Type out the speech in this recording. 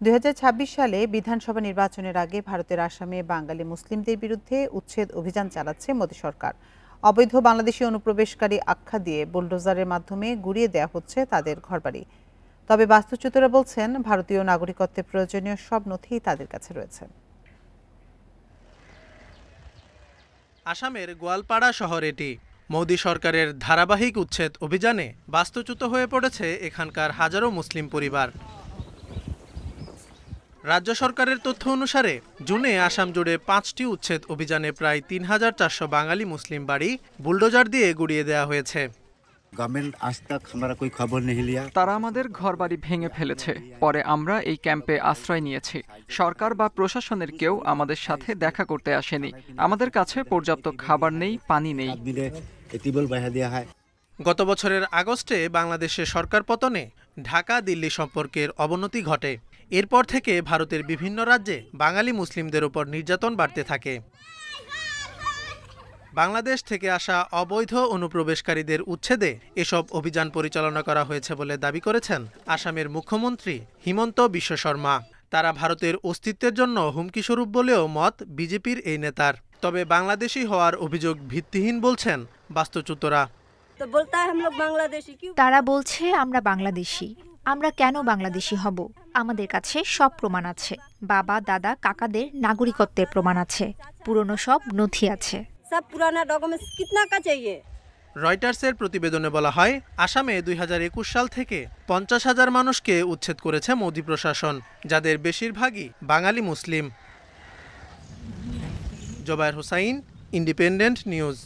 2026 সালে বিধানসভা নির্বাচনের আগে ভারতের আসামে বাঙালি মুসলিমদের বিরুদ্ধে উচ্ছেদ অভিযান চালাচ্ছে মোদী সরকার। অবৈধ বাংলাদেশি অনুপ্রবেশকারী আখ্যা দিয়ে বুলডোজারের মাধ্যমে গুড়িয়ে দেওয়া হচ্ছে তাদের ঘরবাড়ি। তবে বাস্তুচ্যুতরা বলছেন, ভারতীয় নাগরিকত্বের প্রয়োজনীয় সব নথি তাদের কাছে রয়েছে। আসামের গোয়ালপাড়া শহর এটি। মোদী সরকারের ধারাবাহিক উচ্ছেদ অভিযানে বাস্তুচ্যুত হয়ে পড়েছে এখানকার হাজারো মুসলিম পরিবার। রাজ্য সরকারের তথ্য অনুসারে জুনে আসাম জুড়ে 5টি উচ্ছেদ অভিযানে প্রায় 3400 বাঙালি মুসলিম বাড়ি বুলডোজার দিয়ে গুড়িয়ে দেওয়া হয়েছে। তারা আমাদের ঘরবাড়ি ভেঙে ফেলেছে। পরে আমরা এই ক্যাম্পে আশ্রয় নিয়েছি। সরকার বা প্রশাসনের কেউ আমাদের সাথে দেখা করতে আসেনি। আমাদের কাছে পর্যাপ্ত খাবার নেই, পানি নেই। গত বছরের আগস্টে বাংলাদেশে সরকার পতনে ঢাকা দিল্লি সম্পর্কের অবনতি ঘটে। এরপর থেকে ভারতের বিভিন্ন রাজ্যে বাঙালি মুসলিমদের উপর নির্যাতন বাড়তে থাকে। বাংলাদেশ থেকে আসা অবৈধ অনুপ্রবেশকারীদের উচ্ছেদে এসব অভিযান পরিচালনা করা হয়েছে বলে দাবি করেছেন আসামের মুখ্যমন্ত্রী হিমন্ত বিশ্ব শর্মা। তারা ভারতের অস্তিত্বের জন্য হুমকিস্বরূপ বলেও মত বিজেপির এই নেতার। তবে বাংলাদেশি হওয়ার অভিযোগ ভিত্তিহীন বলছেন বাস্তুচ্যুতরা। তারা বলছে আমরা বাংলাদেশি। আমরা কেন বাংলাদেশি হব? আমাদের কাছে সব প্রমাণ আছে। বাবা, দাদা, কাকাদের নাগরিকত্বের প্রমাণ আছে। পুরনো সব নথি আছে। রয়টার্সের প্রতিবেদনে বলা হয়, আসামে 2021 সাল থেকে 50,000 মানুষকে উচ্ছেদ করেছে মোদী প্রশাসন, যাদের বেশিরভাগই বাঙালি মুসলিম। Zobayer Hossain, independent news.